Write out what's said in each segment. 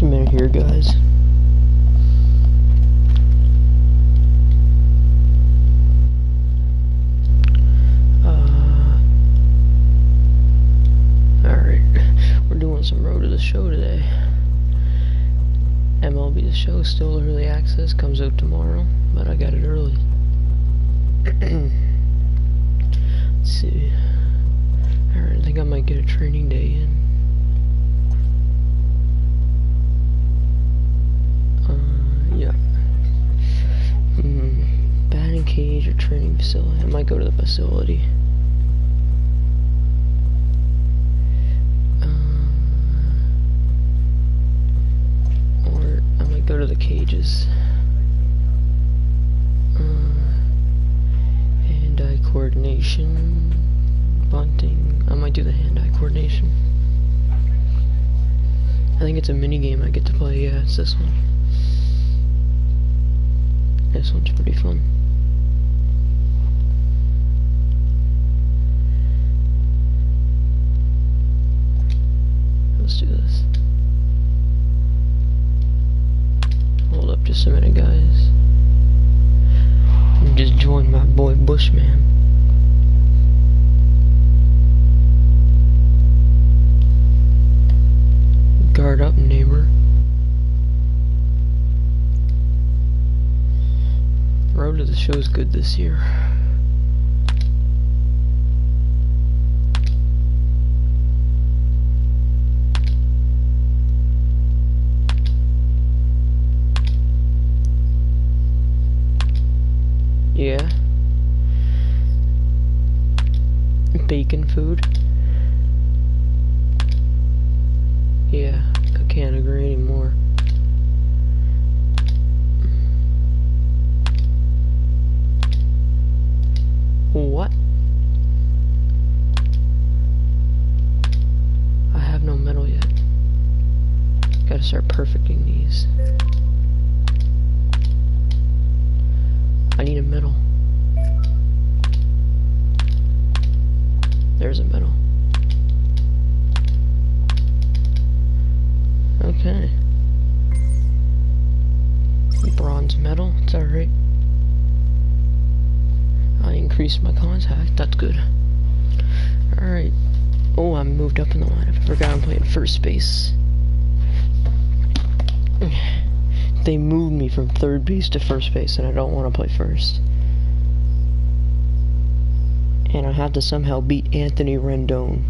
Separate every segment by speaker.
Speaker 1: a minute here, guys. Alright, we're doing some Road to the Show today. MLB the Show, still early access, comes out tomorrow, but I got it early. Let's see. Alright, I think I might get a training day in. Yeah. Batting cage or training facility. I might go to the facility. Or I might go to the cages. Hand-eye coordination, bunting. I might do the hand-eye coordination. I think it's a mini game I get to play. Yeah, it's this one. This one's pretty fun. Let's do this. Hold up just a minute, guys. I just joined my boy Bushman. Guard up, neighbor. Road to the Show is good this year. Yeah. Bacon food. Yeah, I can't agree anymore. What? I have no medal yet. Gotta start perfecting these. I need a medal. There's a medal. Okay. Bronze medal, it's alright. I increased my contact, that's good. Alright. Oh, I moved up in the lineup. I forgot I'm playing first base. They moved me from third base to first base, and I don't want to play first. And I have to somehow beat Anthony Rendon.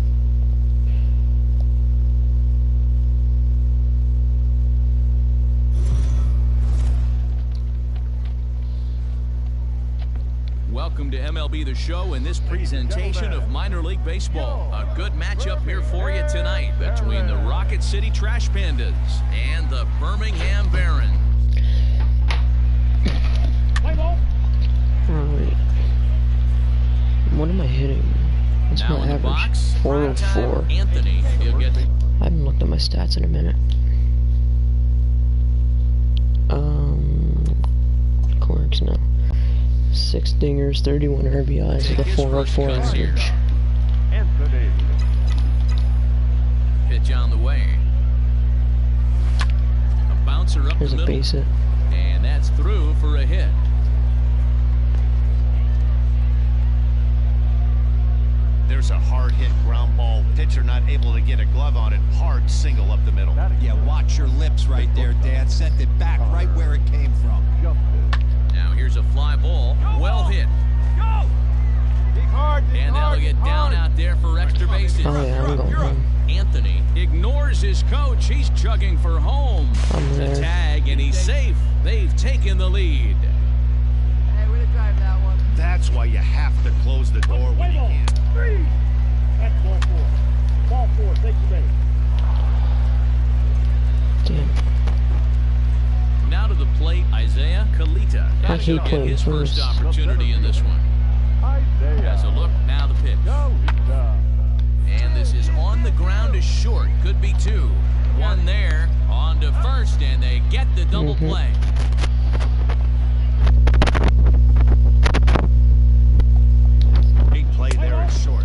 Speaker 2: Welcome to MLB the Show and this presentation of minor league baseball. A good matchup here for you tonight between the Rocket City Trash Pandas and the Birmingham Barons.
Speaker 1: Alright. What am I hitting? What's
Speaker 2: Now
Speaker 1: my
Speaker 2: in the
Speaker 1: average?
Speaker 2: box,
Speaker 1: 404.
Speaker 2: Anthony, he'll get
Speaker 1: I haven't looked at my stats in a minute. Corks, no. 6 dingers, 31 RBIs with a 404 average.
Speaker 3: Anthony.
Speaker 2: pitch on the way. A bouncer up
Speaker 1: Here's
Speaker 2: the
Speaker 1: a
Speaker 2: middle.
Speaker 1: base hit.
Speaker 2: And that's through for a hit.
Speaker 4: There's a hard hit ground ball. Pitcher not able to get a glove on it. Hard single up the middle.
Speaker 5: Yeah, watch your lips right there, Dad. Sent it back right where it came from.
Speaker 2: Now here's a fly ball. Well hit. And that'll get down out there for extra bases.
Speaker 1: Oh yeah, I'm going home.
Speaker 2: Anthony ignores his coach. He's chugging for home.
Speaker 1: I'm
Speaker 2: The
Speaker 1: there.
Speaker 2: tag, and he's safe. They've taken the lead.
Speaker 6: Hey, way to drive that one.
Speaker 4: That's why you have to close the door when you can.
Speaker 3: That's ball four. Ball four, take the base.
Speaker 1: Damn.
Speaker 2: Now to the plate, Isaiah Kalita.
Speaker 1: I
Speaker 2: He'll
Speaker 1: hate
Speaker 2: get
Speaker 1: playing
Speaker 2: his first
Speaker 1: first.
Speaker 2: opportunity in this one.
Speaker 3: Isaiah.
Speaker 2: Has a look. Now the pitch. And this is on the ground to short. Could be two. One there. On to first, and they get the double play.
Speaker 4: Big play there is short.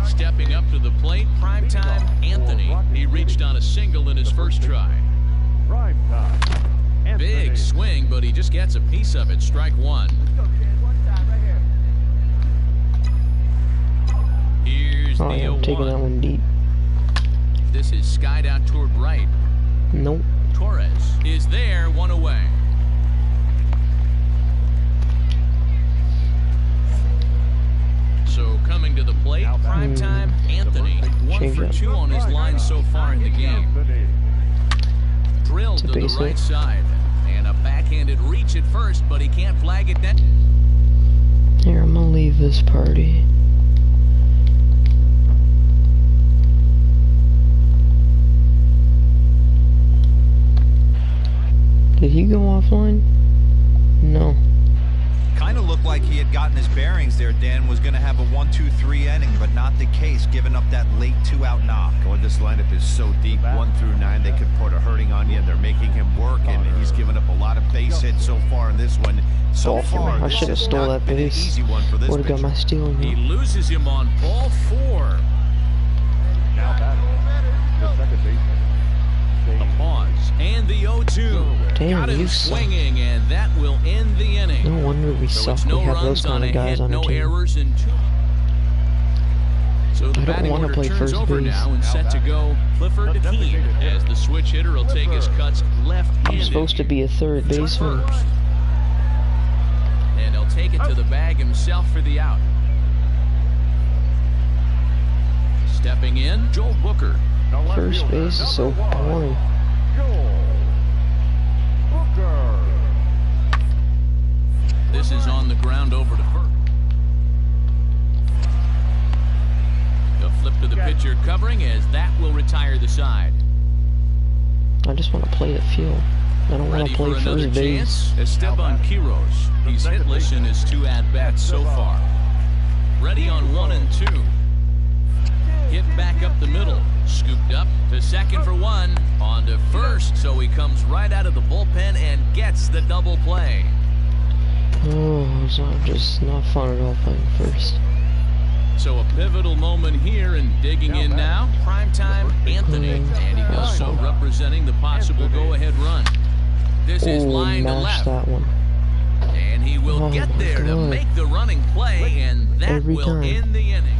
Speaker 2: Stepping up to the the plate, primetime Anthony. He reached on a single in his first try.
Speaker 3: Prime time. Anthony.
Speaker 2: Big swing, but he just gets a piece of it. Strike one. Here's
Speaker 1: Oh,
Speaker 2: the
Speaker 1: yeah, I'm taking that
Speaker 2: 0-1.
Speaker 1: one deep.
Speaker 2: This is skied out toward right.
Speaker 1: Nope.
Speaker 2: Torres is there, one away. So coming to the plate, primetime Anthony. 1 for 2 on his line so far in the game.
Speaker 3: Anthony.
Speaker 2: Drilled to
Speaker 1: It's a
Speaker 2: the
Speaker 1: base
Speaker 2: right
Speaker 1: hit.
Speaker 2: side. And a backhanded reach at first, but he can't flag it down.
Speaker 1: Here, I'm gonna leave this party. Did he go offline? No.
Speaker 5: Kind of looked like he had gotten his bearings there. Dan was going to have a 1-2-3 inning, but not the case, giving up that late 2-out knock.
Speaker 4: Well, this lineup is so deep, 1 through 9, they could put a hurting on you, and they're making him work, and he's given up a lot of base hits so far in this one. So far,
Speaker 1: I
Speaker 4: this
Speaker 1: should have
Speaker 4: has
Speaker 1: stole
Speaker 4: not
Speaker 1: that
Speaker 4: been an
Speaker 1: base.
Speaker 4: easy one for this
Speaker 1: Would have got
Speaker 4: pitcher.
Speaker 1: my stealing.
Speaker 2: He
Speaker 1: Now.
Speaker 2: loses him on ball 4.
Speaker 3: Now batting. The second baseman.
Speaker 2: A pause. And the 0-2.
Speaker 1: Damn,
Speaker 2: Got him
Speaker 1: you suck.
Speaker 2: swinging, and that will end the inning.
Speaker 1: No wonder we
Speaker 2: So
Speaker 1: suck.
Speaker 2: it's
Speaker 1: We
Speaker 2: no
Speaker 1: have
Speaker 2: runs
Speaker 1: those
Speaker 2: on
Speaker 1: kind
Speaker 2: a
Speaker 1: of guys
Speaker 2: hit,
Speaker 1: on the
Speaker 2: no
Speaker 1: team.
Speaker 2: errors, and 2. So the
Speaker 1: I don't
Speaker 2: batting
Speaker 1: wanna
Speaker 2: order
Speaker 1: play
Speaker 2: turns
Speaker 1: first
Speaker 2: over
Speaker 1: base.
Speaker 2: now and set to go Clifford to Keene, as the switch hitter will take his cuts left-handed.
Speaker 1: I'm supposed to be a third baseman.
Speaker 2: First. And he'll take it to the bag himself for the out. Stepping in, Joel Booker.
Speaker 3: The left
Speaker 1: First
Speaker 3: fielder,
Speaker 1: base is so
Speaker 3: number 1,
Speaker 1: boring.
Speaker 3: Joel Booker.
Speaker 2: This is on the ground over to first. The flip to the pitcher covering, as that will retire the side.
Speaker 1: I just want to play the field. I don't want
Speaker 2: Ready
Speaker 1: to play
Speaker 2: for another
Speaker 1: first base.
Speaker 2: chance? Esteban Quiroz. He's hitless in his 2 at-bats so far. Ready on 1 and 2. Hit back up the middle. Scooped up to second for 1. On to first, so he comes right out of the bullpen and gets the double play.
Speaker 1: Oh, it's not just not fun at all playing first.
Speaker 2: So a pivotal moment here, and digging in now, primetime Anthony. And he does so representing the possible go-ahead run. This is
Speaker 1: Oh,
Speaker 2: line to
Speaker 1: mashed
Speaker 2: left.
Speaker 1: that one.
Speaker 2: And he will
Speaker 1: Oh
Speaker 2: get
Speaker 1: my
Speaker 2: there to
Speaker 1: God.
Speaker 2: make the running play, and that
Speaker 1: Every
Speaker 2: will
Speaker 1: time.
Speaker 2: end the inning.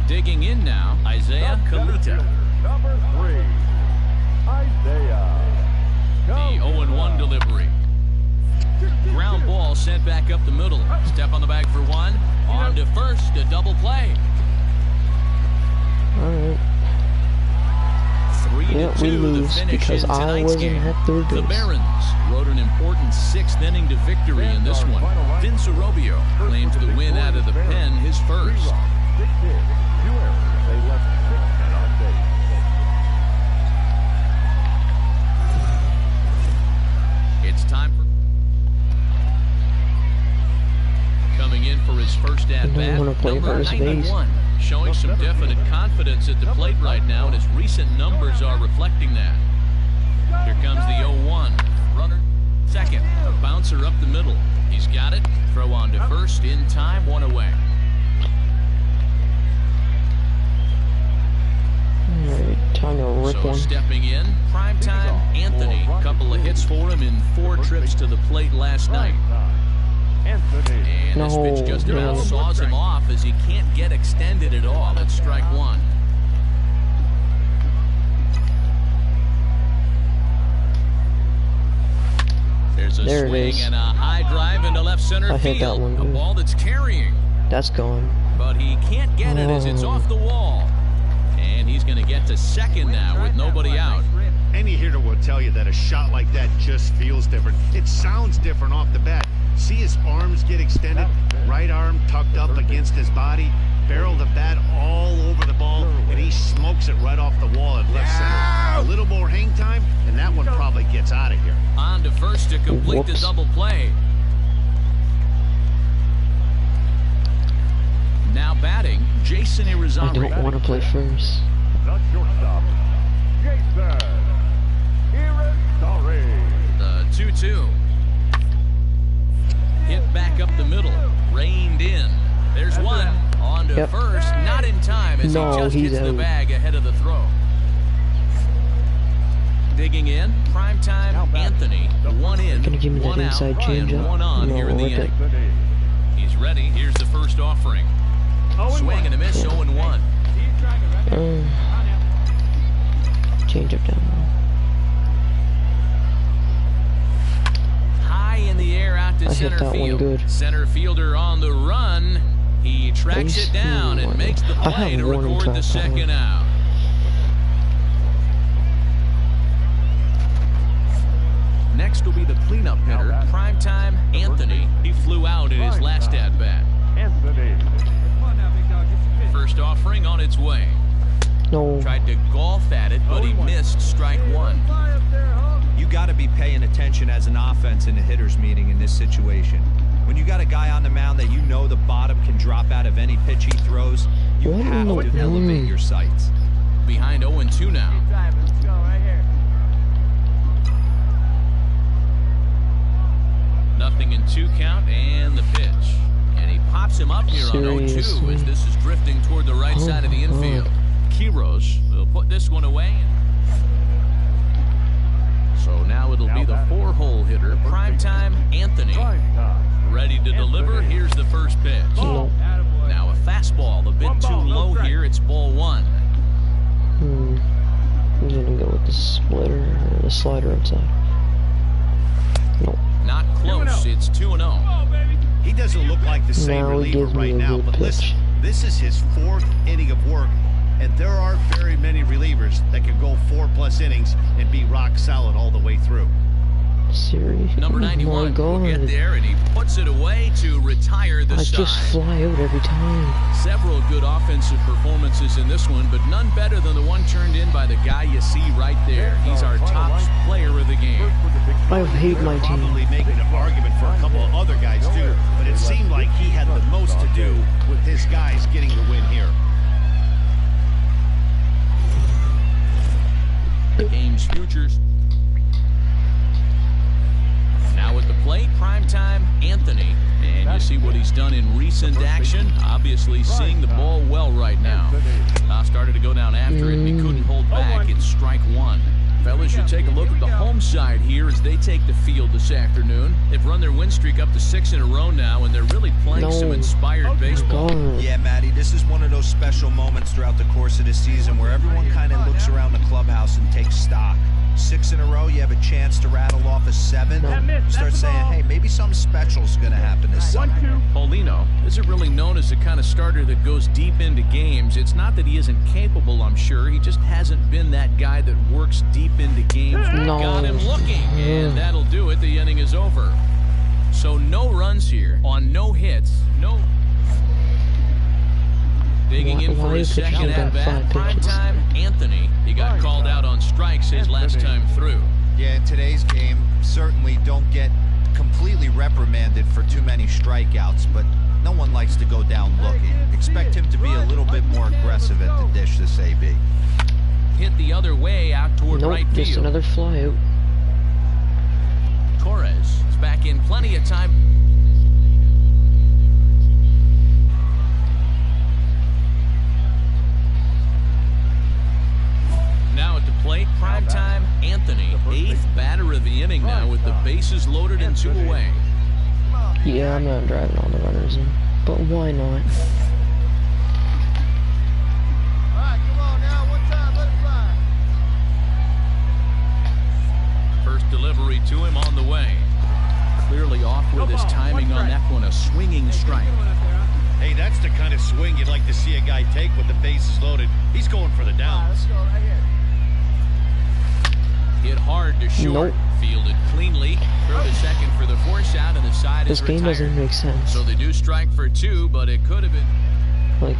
Speaker 2: Digging in now, Isaiah Kalita.
Speaker 3: Number 3, Isaiah.
Speaker 2: The 0-1 delivery. Ground ball sent back up the middle. Step on the bag for 1. On to first, a double play.
Speaker 1: Alright.
Speaker 2: 3-2
Speaker 1: Yeah, we
Speaker 2: the
Speaker 1: lose
Speaker 2: finish
Speaker 1: because
Speaker 2: in
Speaker 1: I
Speaker 2: tonight's
Speaker 1: wasn't
Speaker 2: game.
Speaker 1: at third
Speaker 2: The
Speaker 1: base.
Speaker 2: Barons rode an important 6th inning to victory in this one. Vince Arobio claims the win out of the pen, his first.
Speaker 3: 6 hits, 2 errors. They left 6 men on base.
Speaker 2: It's time for... Coming in for his first at-bat,
Speaker 1: wanna play
Speaker 2: number
Speaker 1: first base.
Speaker 2: 91. Showing some definite confidence at the plate right now, and his recent numbers are reflecting that. Here comes the 0-1. Runner second. A bouncer up the middle. He's got it. Throw on to first in time, 1 away.
Speaker 1: Alright, time to rip
Speaker 2: So
Speaker 1: one.
Speaker 2: stepping in, primetime Anthony. Couple of hits for him in 4 trips to the plate last night.
Speaker 3: Anthony.
Speaker 2: And this
Speaker 1: No,
Speaker 2: pitch just about
Speaker 1: no.
Speaker 2: saws him off as he can't get extended at all. It's strike 1. There's a
Speaker 1: There it
Speaker 2: swing
Speaker 1: is.
Speaker 2: and a high drive into left center
Speaker 1: I hit that
Speaker 2: field.
Speaker 1: one
Speaker 2: A
Speaker 1: good.
Speaker 2: ball that's carrying,
Speaker 1: That's gone.
Speaker 2: but he can't get it as it's
Speaker 1: Oh.
Speaker 2: off the wall. And he's going to get to second now with nobody out.
Speaker 4: Any hitter will tell you that a shot like that just feels different. It sounds different off the bat. See his arms get extended, right arm tucked up against his body, barrel the bat all over the ball, and he smokes it right off the wall at left center. A little more hang time, and that one probably gets out of here.
Speaker 2: On to first to complete the
Speaker 1: Whoops.
Speaker 2: double play. Now batting, Jason
Speaker 1: I
Speaker 2: Irizarry.
Speaker 1: don't want to play first.
Speaker 3: The shortstop, Jason Irizarry.
Speaker 2: The 2-2. Hit back up the middle. Reined in. There's one. On to first, not in time as he just hits the bag ahead of the throw. Digging in, primetime Anthony. One in,
Speaker 1: gonna give me
Speaker 2: one
Speaker 1: that
Speaker 2: out,
Speaker 1: inside change
Speaker 2: and
Speaker 1: up.
Speaker 2: one on here in the inning. He's ready. Here's the first offering. Swing and a miss, 0-1.
Speaker 1: Change up down.
Speaker 2: High in the air out to center field.
Speaker 1: Good.
Speaker 2: Center fielder on the run. He tracks it down and makes the play to record the second out. Next will be the cleanup hitter, primetime Anthony. He flew out in his last at-bat. First offering on its way.
Speaker 1: No.
Speaker 2: Tried to golf at it, but he missed strike one.
Speaker 5: You got to be paying attention as an offense in a hitter's meeting in this situation. When you got a guy on the mound that you know the bottom can drop out of any pitch he throws, you have to elevate your sights.
Speaker 2: Behind 0-2 now.
Speaker 6: Let's go right here.
Speaker 2: Nothing in 2 count and the pitch. And he pops him up here on 0-2 as this is drifting toward the right side of the infield. Quiros will put this one away. So now it'll be the 4-hole hitter, primetime Anthony. Ready to deliver. Here's the first pitch. Now a fastball, a bit too low here. It's ball 1.
Speaker 1: I'm gonna go with the splitter or the slider outside. Nope.
Speaker 2: Not close. It's 2-0.
Speaker 4: He doesn't look like the same reliever right now, but listen, this is his 4th inning of work, and there aren't very many relievers that can go 4+ innings and be rock solid all the way through.
Speaker 1: Serious?
Speaker 2: Number 91 will get there, and he puts it away to retire the side.
Speaker 1: I just fly out every time.
Speaker 2: Several good offensive performances in this one, but none better than the one turned in by the guy you see right there. He's our top player of the game.
Speaker 1: I hate my team.
Speaker 4: Probably making an argument for a couple of other guys too, but it seemed like he had the most to do with his guys getting the win here.
Speaker 2: The game's futures. Now at the plate, primetime Anthony. And you see what he's done in recent action. Obviously seeing the ball well right now. Started to go down after it, and he couldn't hold back. It's strike 1. Fellas, you take a look at the home side here as they take the field this afternoon. They've run their win streak up to 6 in a row now, and they're really playing some inspired baseball.
Speaker 5: Yeah, Matty, this is one of those special moments throughout the course of the season where everyone kind of looks around the clubhouse and takes stock. 6 in a row, you have a chance to rattle off a 7. You start saying, hey, maybe something special is going to happen this summer.
Speaker 2: Paulino isn't really known as the kind of starter that goes deep into games. It's not that he isn't capable, I'm sure. He just hasn't been that guy that works deep into games. Got him looking, and that'll do it. The inning is over. So no runs here on no hits. Digging in for his second at-bat, primetime Anthony. He got called out on strikes his last time through.
Speaker 5: Yeah, in today's game, certainly don't get completely reprimanded for too many strikeouts, but no one likes to go down looking. Expect him to be a little bit more aggressive at the dish this AB.
Speaker 2: Hit the other way out toward right field.
Speaker 1: Just another flyout.
Speaker 2: Torres is back in plenty of time. Now at the plate, primetime Anthony, 8th batter of the inning now with the bases loaded and 2 away.
Speaker 1: Yeah, I'm not driving all the runners in, but why not?
Speaker 6: All right, come on now, one time, let it fly.
Speaker 2: First delivery to him on the way. Clearly off with his timing on that one, a swinging strike.
Speaker 4: Hey, that's the kind of swing you'd like to see a guy take with the bases loaded. He's going for the downs.
Speaker 6: Let's go right here.
Speaker 2: Hit hard to short. Fielded cleanly. Throw to second for the force out, and the side is retired.
Speaker 1: This game doesn't make sense.
Speaker 2: So they do strike for 2, but it could have been.
Speaker 1: Like,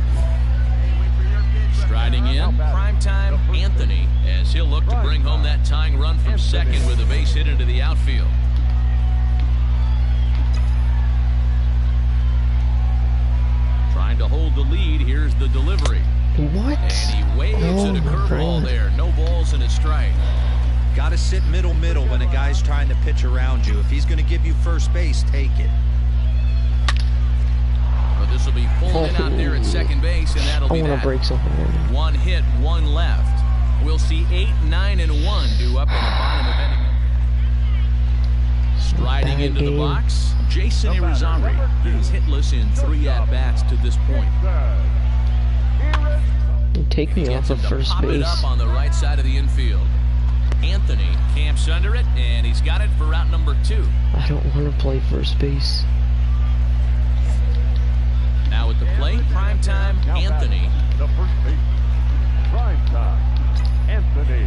Speaker 2: striding in, primetime Anthony, as he'll look to bring home that tying run from second with a base hit into the outfield. Trying to hold the lead. Here's the delivery.
Speaker 1: what?
Speaker 2: And he waves at a curveball there. No balls and a strike.
Speaker 5: Got to sit middle when a guy's trying to pitch around you. If he's going to give you first base, take it.
Speaker 2: But this This will be pulled in out there at second base, and that'll
Speaker 1: I
Speaker 2: be
Speaker 1: want to
Speaker 2: that.
Speaker 1: break something right now.
Speaker 2: One hit, one left. We'll see 8, 9, and 1 due up in the bottom of inning. Striding
Speaker 1: Bad
Speaker 2: into the
Speaker 1: game.
Speaker 2: box, Jason Irizarry. He's hitless in 3 at-bats to this point.
Speaker 1: You take me off
Speaker 2: Gets him
Speaker 1: of
Speaker 2: to
Speaker 1: first
Speaker 2: pop it
Speaker 1: base.
Speaker 2: up on the right side of the infield. Anthony camps under it, and he's got it for out number 2.
Speaker 1: I don't want to play first base.
Speaker 2: Now at the plate, primetime, Anthony.
Speaker 3: The first base. Prime time. Anthony.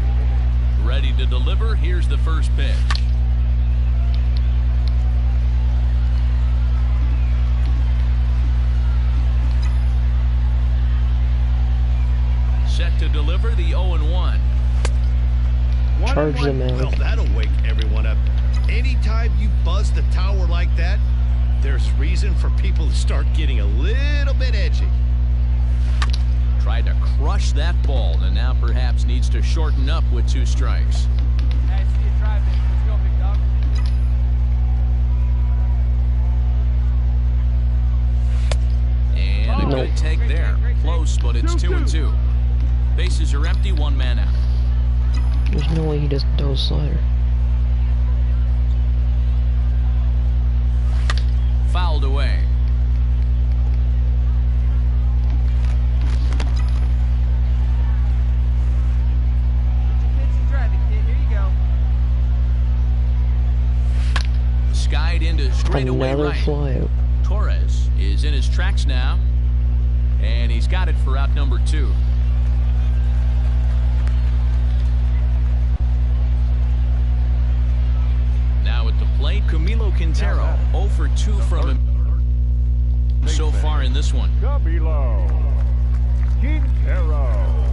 Speaker 2: Ready to deliver. Here's the first pitch. Set to deliver the 0-1.
Speaker 1: Charge them
Speaker 4: Well,
Speaker 1: out.
Speaker 4: that'll wake everyone up. Anytime you buzz the tower like that, there's reason for people to start getting a little bit edgy.
Speaker 2: Tried to crush that ball, and now perhaps needs to shorten up with 2 strikes.
Speaker 6: Hey, see you driving. Let's go, big dog.
Speaker 2: And a
Speaker 1: No.
Speaker 2: good take there. Close, but it's 2-2. Bases are empty, 1 man out.
Speaker 1: There's no way he doesn't throw a slider.
Speaker 2: Fouled away.
Speaker 6: Pitch and driving, kid. Here you go.
Speaker 2: Skied into straightaway
Speaker 1: Another
Speaker 2: right.
Speaker 1: flyout.
Speaker 2: Torres is in his tracks now, and he's got it for out number 2. Now at the plate, Camilo Quintero, 0 for 2 from him so far in this one.
Speaker 3: Camilo. Quintero.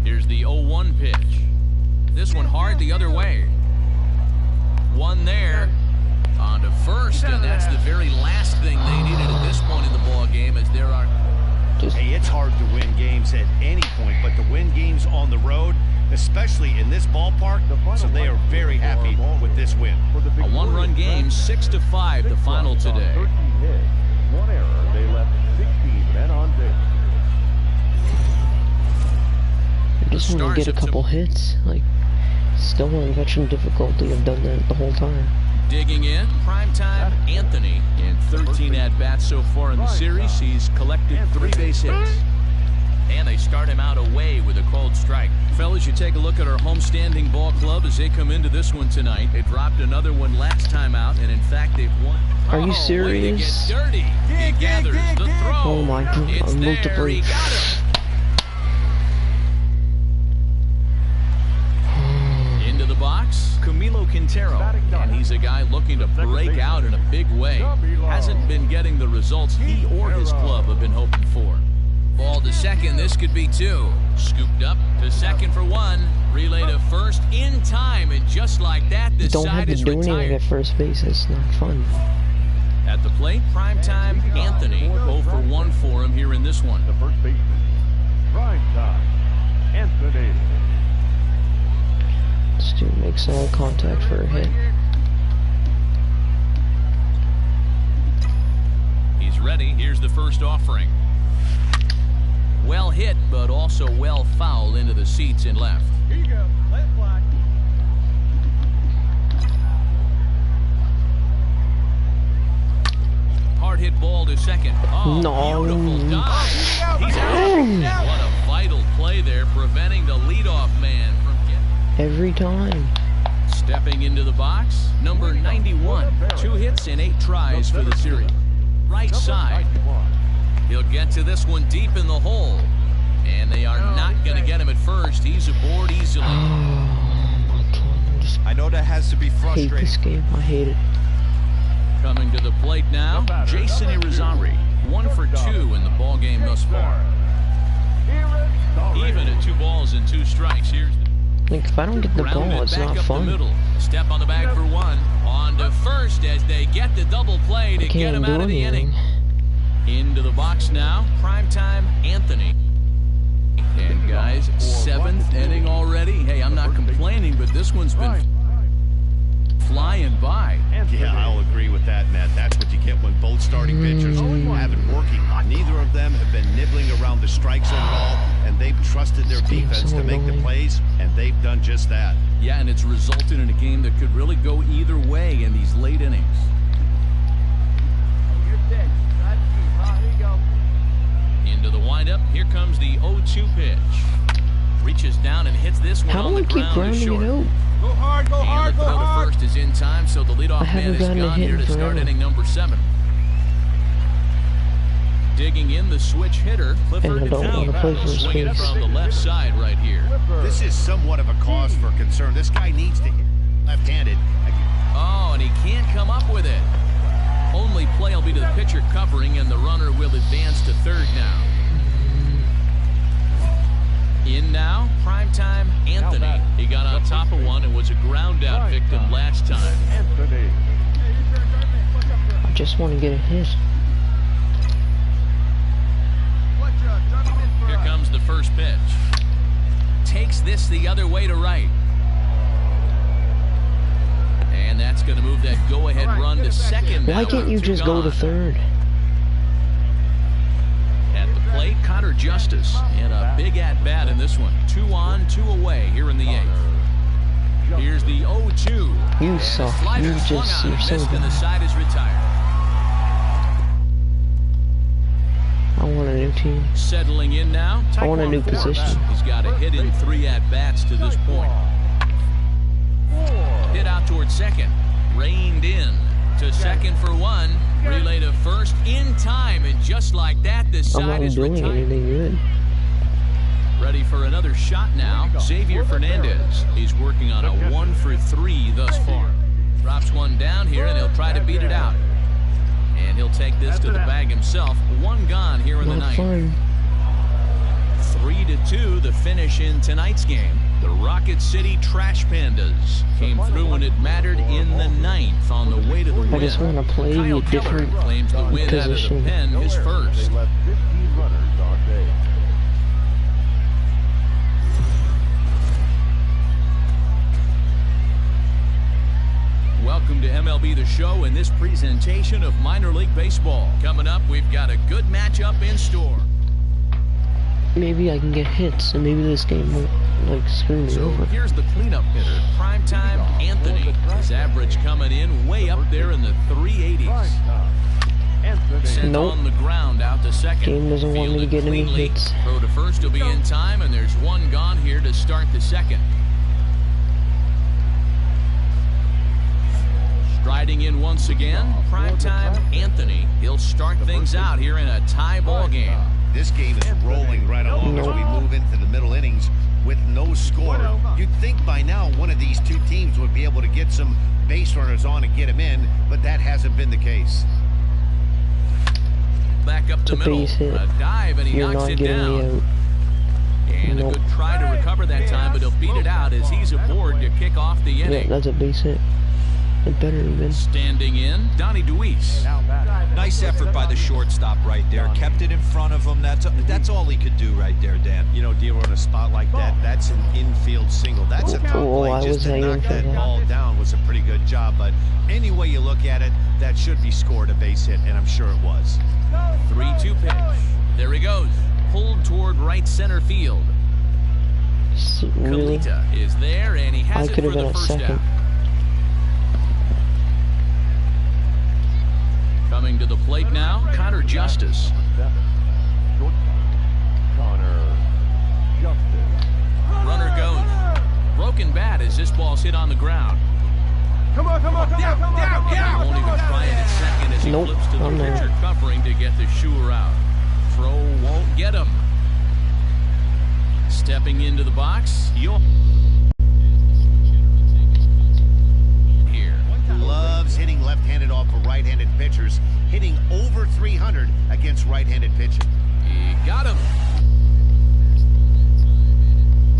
Speaker 2: Here's the 0-1 pitch. This one hard the other way. One there. On to first, and that's the very last thing they needed at this point in the ball game, as there are.
Speaker 4: Hey, it's hard to win games at any point, but to win games on the road, especially in this ballpark, so they are very happy with this win.
Speaker 2: A 1-run game, 6-5, the final today.
Speaker 3: 13 hits. 1 error. They left 16 men on base.
Speaker 1: I just want to get a couple hits. Like, still on veteran difficulty. I've done that the whole time.
Speaker 2: Digging in, primetime Anthony. In 13 at-bats so far in the series, he's collected 3 base hits. And they start him out away with a called strike. Fellas, you take a look at our homestanding ball club as they come into this one tonight. They dropped another one last time out, and in fact, they've won.
Speaker 1: Are you serious?
Speaker 2: Way to get dirty. He gathers the throw.
Speaker 1: Oh my God,
Speaker 2: It's
Speaker 1: I'm
Speaker 2: there.
Speaker 1: multiple.
Speaker 2: He got him. Into the box, Camilo Quintero. And he's a guy looking to break out in a big way. Hasn't been getting the results he or his club have been hoping for. Ball to second, this could be 2. Scooped up to second for 1. Relay to first in time, and just like that, this
Speaker 1: Don't have
Speaker 2: side
Speaker 1: to
Speaker 2: is
Speaker 1: do anything
Speaker 2: retired.
Speaker 1: at first base. It's not fun.
Speaker 2: At the plate, primetime Anthony. 0 for 1 for him here in this one.
Speaker 3: The first baseman. Prime time. Anthony.
Speaker 1: This dude makes all contact for a hit.
Speaker 2: He's ready. Here's the first offering. Well hit, but also well fouled into the seats in left.
Speaker 6: Here you go. Let it fly.
Speaker 2: Hard hit ball to second. Oh,
Speaker 1: No.
Speaker 2: beautiful dive. He's out. What a vital play there, preventing the leadoff man from getting.
Speaker 1: Every time.
Speaker 2: Stepping into the box, number 91. 2 hits and 8 tries for the series. Right side. He'll get to this one deep in the hole. And they are not going to get him at first. He's aboard easily.
Speaker 1: Oh my God. I just
Speaker 5: I know that has to be
Speaker 1: hate
Speaker 5: frustrating.
Speaker 1: this game. I hate it.
Speaker 2: Coming to the plate now, Jason Irizarry. 1 for 2 in the ball game thus far. Even at 2 balls and 2 strikes. Here's the
Speaker 1: Like, if I don't get the ball,
Speaker 2: grounded
Speaker 1: it's
Speaker 2: back
Speaker 1: not
Speaker 2: up
Speaker 1: fun.
Speaker 2: the middle. Step on the bag for 1. On to first as they get the double play to
Speaker 1: I
Speaker 2: get
Speaker 1: can't
Speaker 2: him
Speaker 1: do
Speaker 2: out of the
Speaker 1: anything.
Speaker 2: inning. Into the box now, primetime Anthony. And guys, 7th inning already. Hey, I'm not complaining, but this one's been flying by.
Speaker 4: Yeah, I'll agree with that, Matt. That's what you get when both starting pitchers have it working. Neither of them have been nibbling around the strike zone at all, and they've trusted their defense to make the plays, and they've done just that.
Speaker 2: Yeah, and it's resulted in a game that could really go either way in these late innings. Into the windup. Here comes the 0-2 pitch. Reaches down and hits this one
Speaker 1: How
Speaker 2: on
Speaker 1: do
Speaker 2: the
Speaker 1: I keep
Speaker 2: ground to
Speaker 1: grounding
Speaker 2: short.
Speaker 1: it out?
Speaker 3: Go hard, go hard,
Speaker 2: And the
Speaker 3: go
Speaker 2: throw to
Speaker 3: hard.
Speaker 2: first is in time, so the leadoff man
Speaker 1: haven't
Speaker 2: is
Speaker 1: gotten a
Speaker 2: gone
Speaker 1: hit
Speaker 2: here to
Speaker 1: in
Speaker 2: start
Speaker 1: forever.
Speaker 2: inning number 7. Digging in the switch hitter, Clifford
Speaker 1: And I don't
Speaker 2: Defoe.
Speaker 1: want to play for his
Speaker 2: Swinging
Speaker 1: face.
Speaker 2: from the left side right here.
Speaker 4: This is somewhat of a cause for concern. This guy needs to hit left-handed.
Speaker 2: Oh, and he can't come up with it. Only play will be to the pitcher covering, and the runner will advance to third now. In now, primetime Anthony. He got on top of one and was a ground out victim last time.
Speaker 3: Anthony.
Speaker 1: I just want to get a hit.
Speaker 2: Here comes the first pitch. Takes this the other way to right. And that's going to move that go-ahead run to second now.
Speaker 1: Why can't you
Speaker 2: with 2
Speaker 1: just go to
Speaker 2: gone.
Speaker 1: third?
Speaker 2: At the plate, Connor Justice. And a big at-bat in this one. 2 on, 2 away here in the 8th. Here's the 0-2.
Speaker 1: You suck.
Speaker 2: Slider
Speaker 1: You
Speaker 2: swung
Speaker 1: just,
Speaker 2: on
Speaker 1: you're
Speaker 2: and
Speaker 1: so
Speaker 2: missed, and the
Speaker 1: bad.
Speaker 2: side is retired.
Speaker 1: I want a new team.
Speaker 2: Settling in now.
Speaker 1: I want a new position.
Speaker 2: He's got a hit in 3 at-bats to this point. Hit out towards second. Reined in to second for 1. Relay to first in time, and just like that, this
Speaker 1: I'm
Speaker 2: side
Speaker 1: not
Speaker 2: is
Speaker 1: doing
Speaker 2: retired.
Speaker 1: anything good.
Speaker 2: Ready for another shot now. Xavier Fernandez. He's working on a 1 for 3 thus far. Drops one down here, and he'll try to beat it out. And he'll take this to the bag himself. 1 gone here in the
Speaker 1: Not
Speaker 2: 9th.
Speaker 1: fun.
Speaker 2: 3-2 the finish in tonight's game. The Rocket City Trash Pandas came through when it mattered in the 9th on the way to the win.
Speaker 1: I just want to play
Speaker 2: Kyle
Speaker 1: a different
Speaker 2: Keller claims the win out of the
Speaker 1: position.
Speaker 2: pen, his first.
Speaker 3: They left 15 runners on base.
Speaker 2: Welcome to MLB the Show and this presentation of minor league baseball. Coming up, we've got a good matchup in store.
Speaker 1: Maybe I can get hits, and maybe this game won't, like, screw me
Speaker 2: So
Speaker 1: over.
Speaker 2: here's the cleanup hitter, primetime Anthony. His average coming in way up there in the 380s.
Speaker 3: Anthony.
Speaker 2: Sent
Speaker 1: Nope.
Speaker 2: on the ground out to second.
Speaker 1: Game doesn't want me to
Speaker 2: Fielded
Speaker 1: get any
Speaker 2: cleanly.
Speaker 1: hits.
Speaker 2: Throw to first will be in time, and there's 1 gone here to start the second. Striding in once again, primetime Anthony. He'll start things out here in a tie ball game.
Speaker 4: This game is rolling right along as we move into the middle innings with no score. You'd think by now one of these two teams would be able to get some base runners on and get them in, but that hasn't been the case.
Speaker 2: Back up
Speaker 1: It's
Speaker 2: the
Speaker 1: a
Speaker 2: middle,
Speaker 1: base hit.
Speaker 2: a dive, and he
Speaker 1: You're
Speaker 2: knocks
Speaker 1: not
Speaker 2: it
Speaker 1: getting me
Speaker 2: down.
Speaker 1: out.
Speaker 2: And a
Speaker 1: Nope.
Speaker 2: good try to recover that time, but he'll beat it out as he's aboard to kick off the
Speaker 1: Yeah,
Speaker 2: inning.
Speaker 1: that's a base hit. It better have been.
Speaker 2: Standing in, Donnie Deweese.
Speaker 5: Nice effort by the shortstop right there. Kept it in front of him. That's all he could do right there, Dan.
Speaker 4: You know, dealing on a spot like that, that's an infield single. That's a tough
Speaker 1: Oh, I
Speaker 4: play.
Speaker 1: was
Speaker 4: Just to
Speaker 1: hanging
Speaker 4: knock
Speaker 1: for
Speaker 4: that
Speaker 1: that.
Speaker 4: ball down was a pretty good job, but any way you look at it, that should be scored a base hit, and I'm sure it was.
Speaker 2: 3-2 pitch. There he goes. Pulled toward right center field.
Speaker 1: Really?
Speaker 2: Kalita is there, and he has
Speaker 1: I
Speaker 2: it
Speaker 1: could
Speaker 2: for
Speaker 1: have been
Speaker 2: the
Speaker 1: a
Speaker 2: first
Speaker 1: second.
Speaker 2: out. Coming to the plate now, Connor Justice.
Speaker 3: Connor Justice.
Speaker 2: Runner goes. Broken bat as this ball's hit on the ground.
Speaker 3: Come on, come on, come on, come on,
Speaker 2: He won't even try it at second as he
Speaker 1: Nope,
Speaker 2: flips to the
Speaker 1: I'm there.
Speaker 2: pitcher covering to get the shooter out. Throw won't get him. Stepping into the box, here.
Speaker 4: Loves hitting left-handed off of right-handed pitchers, hitting over 300 against right-handed pitching.
Speaker 2: He got him.